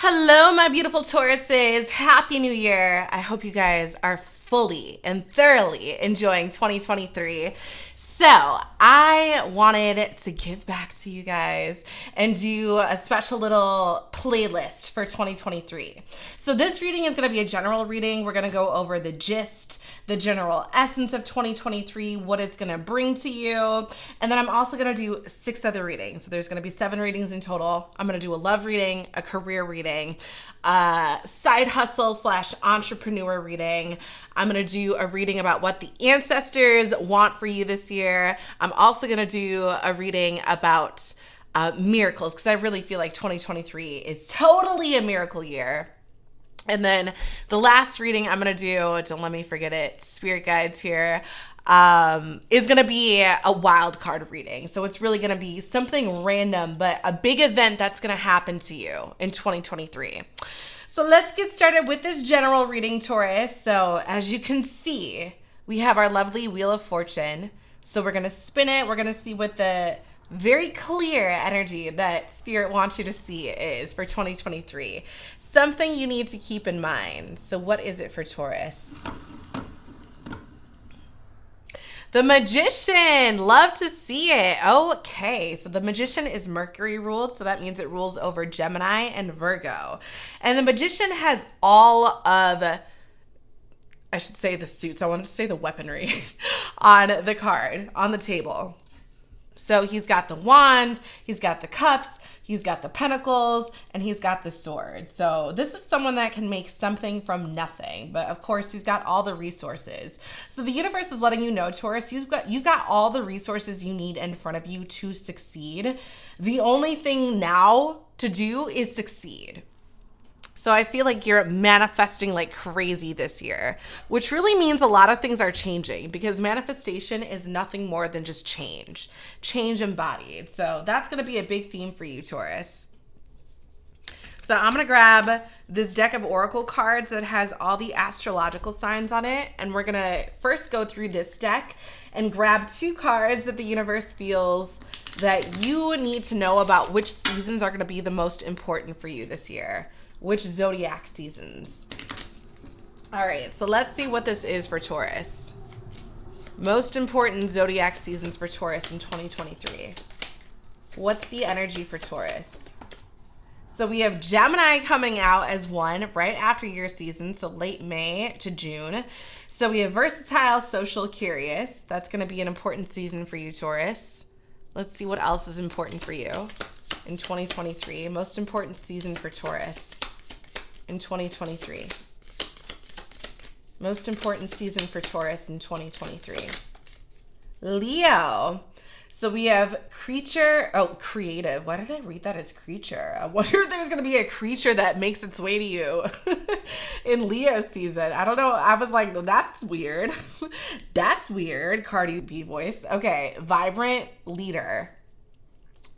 Hello, my beautiful Tauruses. Happy New Year. I hope you guys are fully and thoroughly enjoying 2023. So, I wanted to give back to you guys and do a special little playlist for 2023. So, this reading is going to be a general reading. We're going to go over the gist, the general essence of 2023, what it's going to bring to you. And then I'm also going to do 6 other readings. So there's going to be 7 readings in total. I'm going to do a love reading, a career reading, side hustle / entrepreneur reading. I'm going to do a reading about what the ancestors want for you this year. I'm also going to do a reading about miracles, because I really feel like 2023 is totally a miracle year. And then the last reading I'm going to do, don't let me forget it, spirit guides here, is going to be a wild card reading. So it's really going to be something random, but a big event that's going to happen to you in 2023. So let's get started with this general reading, Taurus. So as you can see, we have our lovely Wheel of Fortune. So we're going to spin it. We're going to see what the very clear energy that Spirit wants you to see is for 2023. Something you need to keep in mind. So what is it for Taurus? The Magician. Love to see it. Okay, so the Magician is Mercury ruled, so that means it rules over Gemini and Virgo. And the Magician has all of, I should say the suits, I want to say the weaponry on the card, on the table. So he's got the wand, he's got the cups, he's got the pentacles, and he's got the sword. So this is someone that can make something from nothing. But of course, he's got all the resources. So the universe is letting you know, Taurus, you've got all the resources you need in front of you to succeed. The only thing now to do is succeed. So I feel like you're manifesting like crazy this year, which really means a lot of things are changing, because manifestation is nothing more than just change embodied. So that's going to be a big theme for you, Taurus. So I'm going to grab this deck of oracle cards that has all the astrological signs on it. And we're going to first go through this deck and grab 2 cards that the universe feels that you need to know about which seasons are going to be the most important for you this year. Which zodiac seasons? All right, so let's see what this is for Taurus. Most important zodiac seasons for Taurus in 2023. What's the energy for Taurus? So we have Gemini coming out as one right after your season, so late May to June. So we have versatile, social, curious. That's going to be an important season for you, Taurus. Let's see what else is important for you in 2023. Most important season for Taurus in 2023. Most important season for Taurus in 2023. Leo. So we have creative. Why did I read that as creature? I wonder if there's going to be a creature that makes its way to you in Leo season. I don't know. I was like, that's weird. That's weird. Cardi B voice. Okay. Vibrant leader.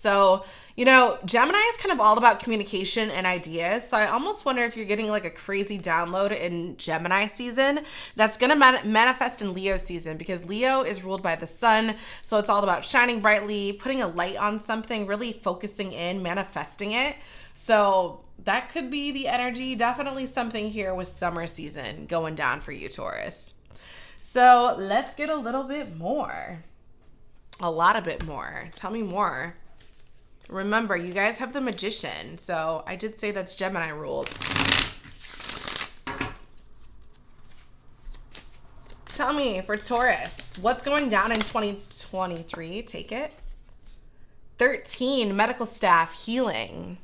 So, Gemini is kind of all about communication and ideas. So I almost wonder if you're getting like a crazy download in Gemini season that's going to manifest in Leo season, because Leo is ruled by the sun. So it's all about shining brightly, putting a light on something, really focusing in, manifesting it. So that could be the energy. Definitely something here with summer season going down for you, Taurus. So let's get a little bit more. A lot of bit more. Tell me more. Remember, you guys have the Magician, so I did say that's Gemini ruled. Tell me, for Taurus, what's going down in 2023? Take it. 13, medical staff, healing.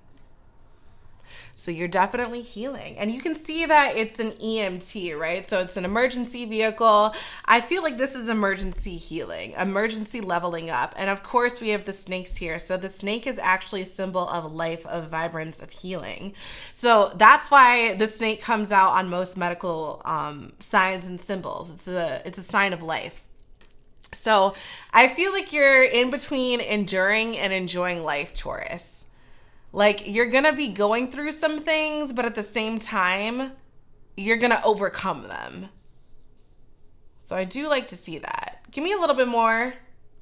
So you're definitely healing. And you can see that it's an EMT, right? So it's an emergency vehicle. I feel like this is emergency healing, emergency leveling up. And of course, we have the snakes here. So the snake is actually a symbol of life, of vibrance, of healing. So that's why the snake comes out on most medical signs and symbols. It's a sign of life. So I feel like you're in between enduring and enjoying life, Taurus. Like, you're going to be going through some things, but at the same time, you're going to overcome them. So I do like to see that. Give me a little bit more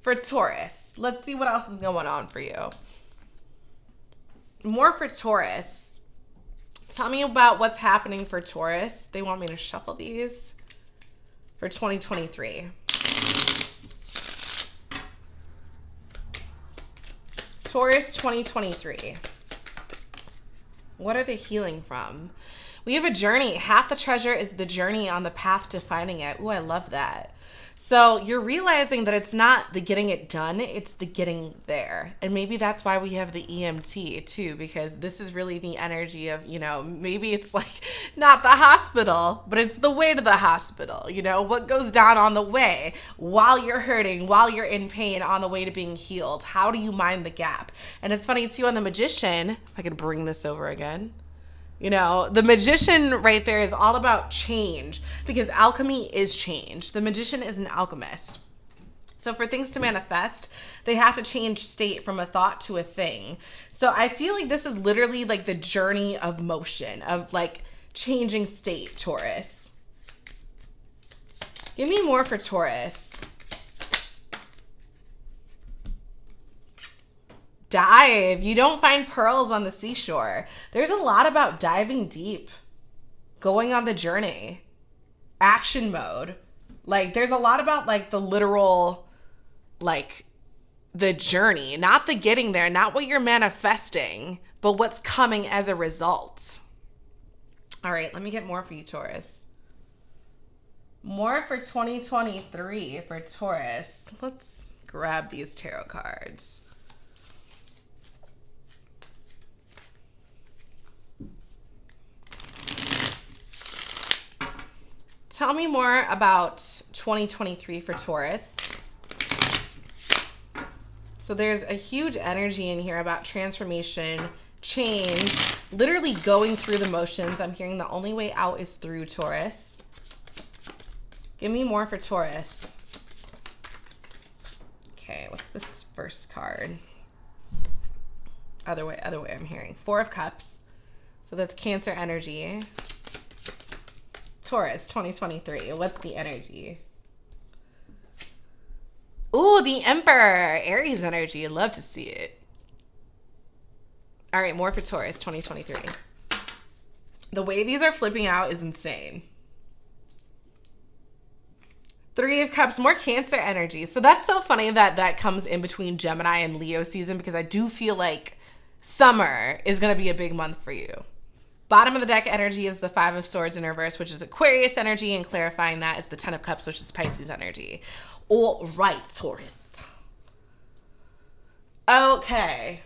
for Taurus. Let's see what else is going on for you. More for Taurus. Tell me about what's happening for Taurus. They want me to shuffle these for 2023. Taurus 2023. What are they healing from? We have a journey. Half the treasure is the journey on the path to finding it. Ooh, I love that. So you're realizing that it's not the getting it done, it's the getting there. And maybe that's why we have the EMT too, because this is really the energy of, you know, maybe it's like not the hospital, but it's the way to the hospital. You know, what goes down on the way while you're hurting, while you're in pain, on the way to being healed. How do you mind the gap? And it's funny too on the Magician, if I could bring this over again. You know, the Magician right there is all about change, because alchemy is change. The Magician is an alchemist. So for things to manifest, they have to change state from a thought to a thing. So I feel like this is literally like the journey of motion, of like changing state, Taurus. Give me more for Taurus. Dive. You don't find pearls on the seashore. There's a lot about diving deep, going on the journey, action mode. Like there's a lot about like the literal, like the journey, not the getting there, not what you're manifesting, but what's coming as a result. All right, let me get more for you, Taurus. More for 2023 for Taurus. Let's grab these tarot cards. Tell me more about 2023 for Taurus. So there's a huge energy in here about transformation, change, literally going through the motions. I'm hearing the only way out is through, Taurus. Give me more for Taurus. Okay, what's this first card? Other way I'm hearing. Four of Cups. So that's Cancer energy. Taurus 2023. What's the energy? Ooh, the Emperor. Aries energy. Love to see it. All right, more for Taurus 2023. The way these are flipping out is insane. Three of Cups, more Cancer energy. So that's so funny that that comes in between Gemini and Leo season, because I do feel like summer is going to be a big month for you. Bottom of the deck energy is the Five of Swords in reverse, which is Aquarius energy, and clarifying that is the Ten of Cups, which is Pisces energy. All right, Taurus. Okay.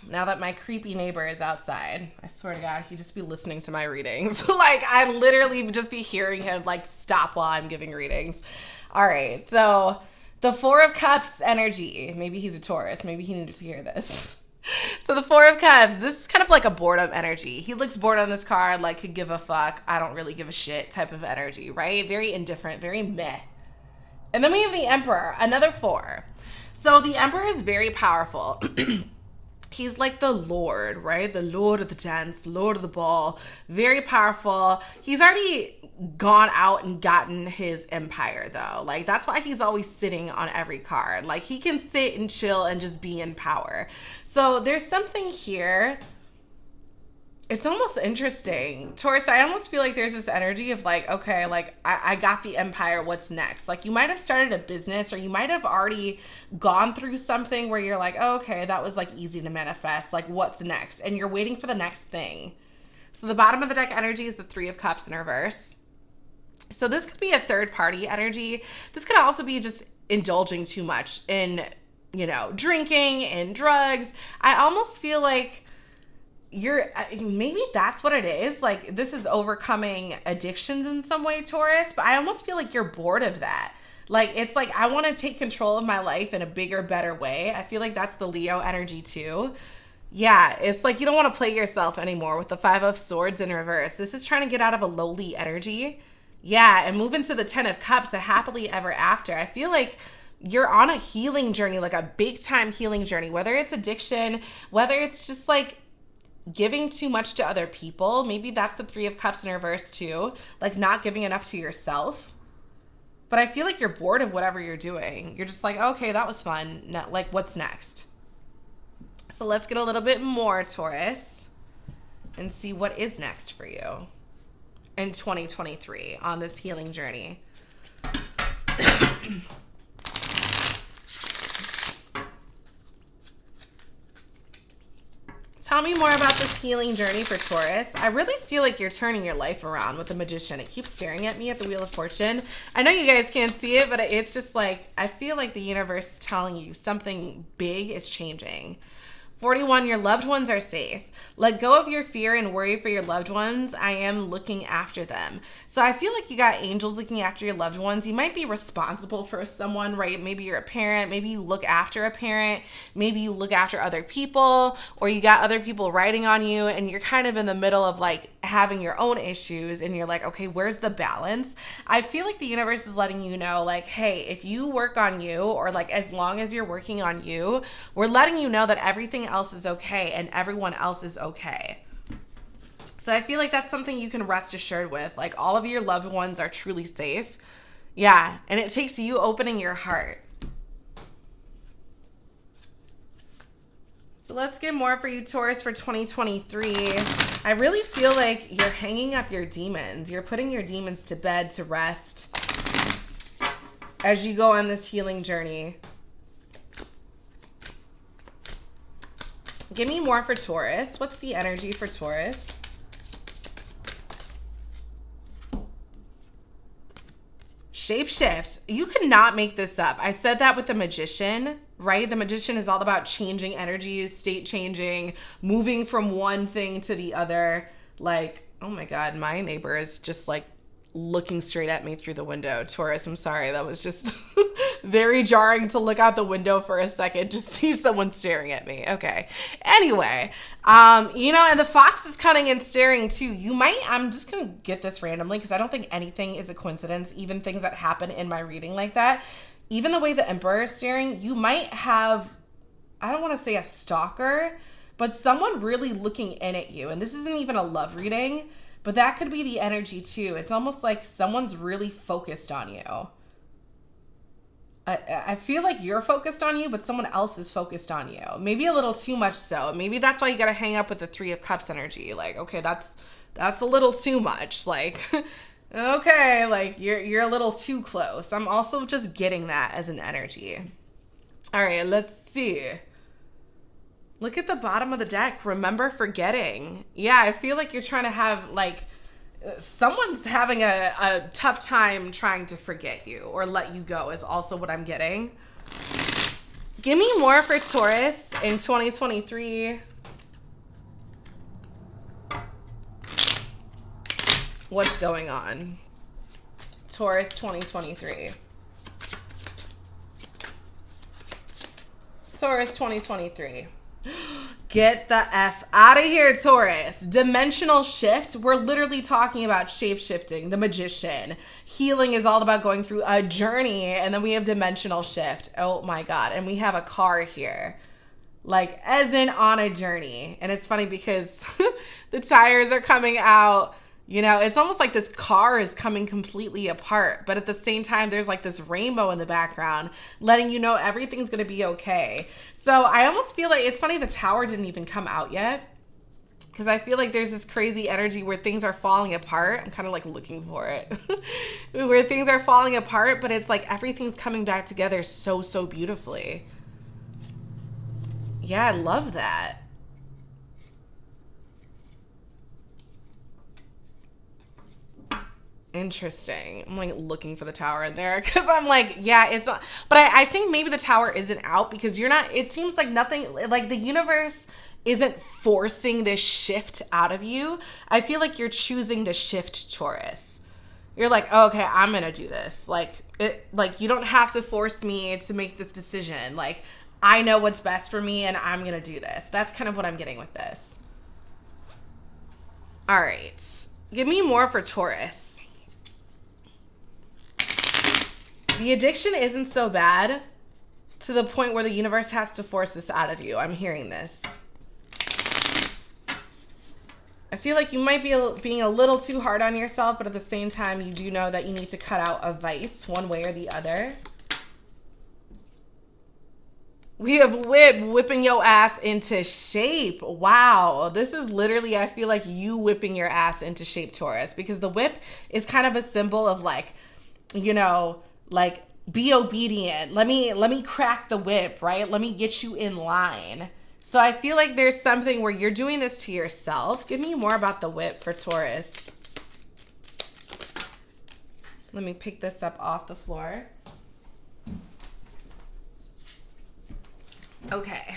Now that my creepy neighbor is outside, I swear to God, he'd just be listening to my readings. Like, I'd literally just be hearing him, like, stop while I'm giving readings. All right, so the Four of Cups energy. Maybe he's a Taurus. Maybe he needed to hear this. So the Four of Cups, this is kind of like a boredom energy. He looks bored on this card, like could give a fuck, I don't really give a shit type of energy, right? Very indifferent, very meh. And then we have the Emperor, another four. So the Emperor is very powerful. He's like the Lord, right? The Lord of the dance, Lord of the ball, very powerful. He's already gone out and gotten his empire though. Like that's why he's always sitting on every card. Like he can sit and chill and just be in power. So there's something here. It's almost interesting. Taurus, I almost feel like there's this energy of like, okay, like I got the empire, what's next? Like you might have started a business, or you might have already gone through something where you're like, oh, okay, that was like easy to manifest. Like what's next? And you're waiting for the next thing. So the bottom of the deck energy is the Three of Cups in reverse. So this could be a third party energy. This could also be just indulging too much in, you know, drinking and drugs. I almost feel like maybe that's what it is. Like this is overcoming addictions in some way, Taurus, but I almost feel like you're bored of that. Like it's like, I want to take control of my life in a bigger, better way. I feel like that's the Leo energy too. Yeah, it's like you don't want to play yourself anymore with the Five of Swords in reverse. This is trying to get out of a lowly energy. Yeah, and move into the Ten of Cups, a happily ever after. I feel like you're on a healing journey, like a big time healing journey, whether it's addiction, whether it's just like giving too much to other people. Maybe that's the Three of Cups in reverse too, like not giving enough to yourself. But I feel like you're bored of whatever you're doing. You're just like, okay, that was fun. Now, like, what's next? So let's get a little bit more, Taurus. and see what is next for you in 2023 on this healing journey. Tell me more about this healing journey for Taurus. I really feel like you're turning your life around with the Magician. It keeps staring at me at the Wheel of Fortune. I know you guys can't see it, but it's just like, I feel like the universe is telling you something big is changing. 41, your loved ones are safe. Let go of your fear and worry for your loved ones. I am looking after them. So I feel like you got angels looking after your loved ones. You might be responsible for someone, right? Maybe you're a parent. Maybe you look after a parent. Maybe you look after other people, or you got other people riding on you and you're kind of in the middle of like having your own issues and you're like, okay, where's the balance? I feel like the universe is letting you know, like, hey, if you work on you, or like as long as you're working on you, we're letting you know that everything else is okay and everyone else is okay. So I feel like that's something you can rest assured with. Like, all of your loved ones are truly safe. Yeah, and it takes you opening your heart. So let's get more for you, Taurus, for 2023. I really feel like you're hanging up your demons. You're putting your demons to bed to rest as you go on this healing journey. Give me more for Taurus. What's the energy for Taurus? Shapeshift. You could not make this up. I said that with the Magician, right? The Magician is all about changing energy, state changing, moving from one thing to the other. Like, oh my God, my neighbor is just like looking straight at me through the window. Taurus, I'm sorry. That was just very jarring to look out the window for a second, just see someone staring at me. Okay. Anyway, you know, and the fox is cunning and staring too. You might, I'm just going to get this randomly because I don't think anything is a coincidence, even things that happen in my reading like that. Even the way the Emperor is staring, you might have, I don't want to say a stalker, but someone really looking in at you. And this isn't even a love reading, but that could be the energy too. It's almost like someone's really focused on you. I feel like you're focused on you, but someone else is focused on you. Maybe a little too much so. Maybe that's why you got to hang up with the Three of Cups energy. Like, okay, that's a little too much. Like, okay, like you're a little too close. I'm also just getting that as an energy. All right, let's see. Look at the bottom of the deck. Remember forgetting. Yeah, I feel like you're trying to have like, someone's having a tough time trying to forget you or let you go is also what I'm getting. Give me more for Taurus in 2023. What's going on? Taurus 2023. Taurus 2023. Get the F out of here, Taurus. Dimensional shift. We're literally talking about shape-shifting, the Magician. Healing is all about going through a journey, and then we have dimensional shift. Oh my God. And we have a car here. Like, as in on a journey. And it's funny because the tires are coming out. You know, it's almost like this car is coming completely apart, but at the same time, there's like this rainbow in the background letting you know everything's going to be okay. So I almost feel like, it's funny the Tower didn't even come out yet, because I feel like there's this crazy energy where things are falling apart. I'm kind of like looking for it. Where things are falling apart, but it's like everything's coming back together so, so beautifully. Yeah, I love that. Interesting. I'm like looking for the Tower in there because I'm like, yeah, it's not, but I think maybe the Tower isn't out because you're not, it seems like nothing, like the universe isn't forcing this shift out of you. I feel like you're choosing the shift, Taurus. You're like, oh, okay, I'm going to do this. Like you don't have to force me to make this decision. Like, I know what's best for me and I'm going to do this. That's kind of what I'm getting with this. All right. Give me more for Taurus. The addiction isn't so bad to the point where the universe has to force this out of you. I'm hearing this. I feel like you might be being a little too hard on yourself, but at the same time, you do know that you need to cut out a vice one way or the other. We have whipping your ass into shape. Wow. This is literally, I feel like you whipping your ass into shape, Taurus, because the whip is kind of a symbol of like, you know, like be obedient. Let me crack the whip, right? Let me get you in line. So I feel like there's something where you're doing this to yourself. Give me more about the whip for Taurus. Let me pick this up off the floor. Okay.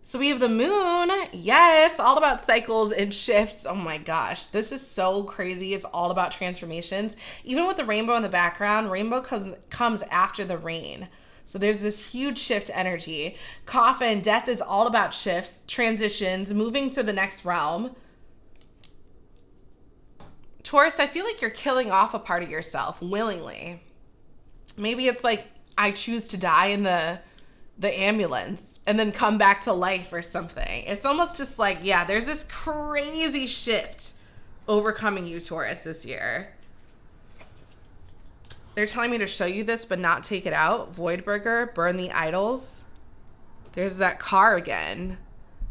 So we have the moon. Yes, all about cycles and shifts. Oh my gosh, this is so crazy. It's all about transformations. Even with the rainbow in the background, rainbow comes after the rain. So there's this huge shift energy. Coffin, death is all about shifts, transitions, moving to the next realm. Taurus, I feel like you're killing off a part of yourself willingly. Maybe it's like, I choose to die in the ambulance and then come back to life or something. It's almost just like, yeah, there's this crazy shift overcoming you, Taurus, this year. They're telling me to show you this but not take it out. Voidburger, burn the idols. There's that car again.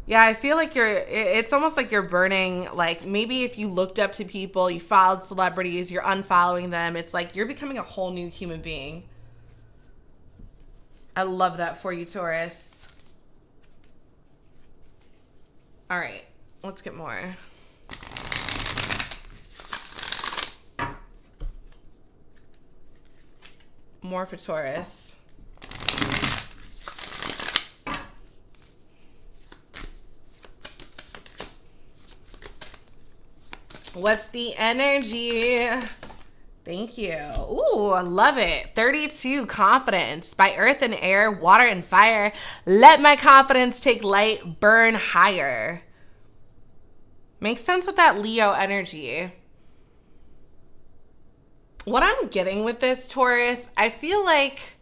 Yeah, I feel like it's almost like you're burning, like maybe if you looked up to people, you followed celebrities, you're unfollowing them. It's like you're becoming a whole new human being. I love that for you, Taurus. All right, let's get more. More for Taurus. What's the energy? Thank you. Ooh, I love it. 32, confidence. By earth and air, water and fire, let my confidence take light, burn higher. Makes sense with that Leo energy. What I'm getting with this, Taurus, I feel like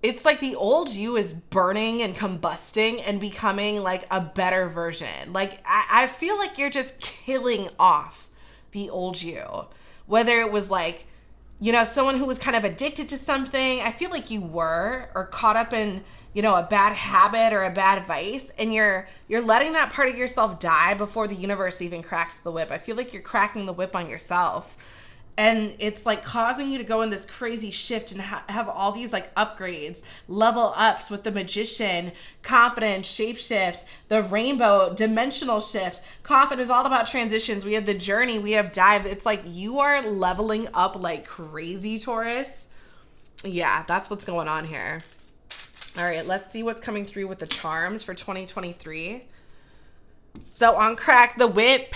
it's like the old you is burning and combusting and becoming like a better version. Like, I feel like you're just killing off the old you. Whether it was like, you know, someone who was kind of addicted to something, I feel like you were, or caught up in, you know, a bad habit or a bad vice, and you're letting that part of yourself die before the universe even cracks the whip. I feel like you're cracking the whip on yourself. And it's like causing you to go in this crazy shift and have all these like upgrades, level ups with the magician, confidence, shapeshift, the rainbow, dimensional shift. Confidence is all about transitions. We have the journey, we have dive. It's like you are leveling up like crazy, Taurus. Yeah, that's what's going on here. All right, let's see what's coming through with the charms for 2023. So on Crack the Whip,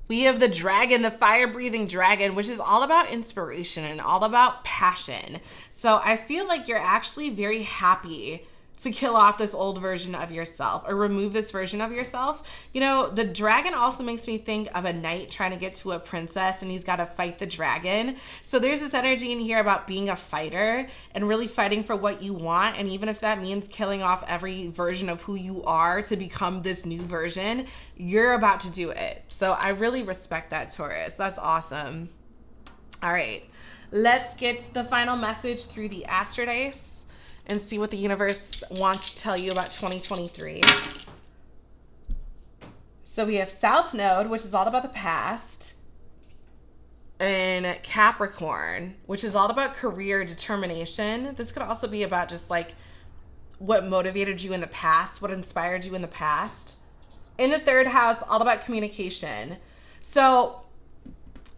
we have the dragon, the fire-breathing dragon, which is all about inspiration and all about passion. So I feel like you're actually very happy to kill off this old version of yourself or remove this version of yourself. You know, the dragon also makes me think of a knight trying to get to a princess and he's got to fight the dragon. So there's this energy in here about being a fighter and really fighting for what you want. And even if that means killing off every version of who you are to become this new version, you're about to do it. So I really respect that, Taurus. That's awesome. All right, let's get the final message through the Astro Dice and see what the universe wants to tell you about 2023. So we have South Node, which is all about the past, and Capricorn, which is all about career determination. This could also be about just like what motivated you in the past, what inspired you in the past. In the third house, all about communication. So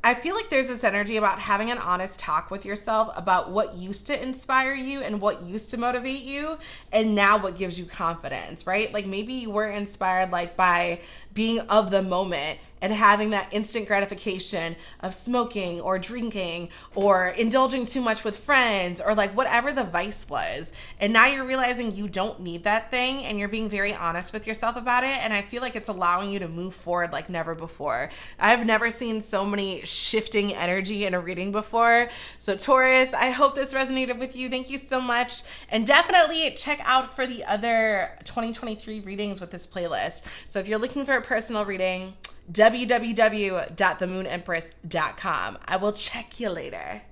I feel like there's this energy about having an honest talk with yourself about what used to inspire you and what used to motivate you and now what gives you confidence, right? Like maybe you were inspired like by being of the moment and having that instant gratification of smoking or drinking or indulging too much with friends or like whatever the vice was. And now you're realizing you don't need that thing and you're being very honest with yourself about it. And I feel like it's allowing you to move forward like never before. I've never seen so many shifting energy in a reading before. So Taurus, I hope this resonated with you. Thank you so much. And definitely check out for the other 2023 readings with this playlist. So if you're looking for a personal reading, www.themoonempress.com. I will check you later.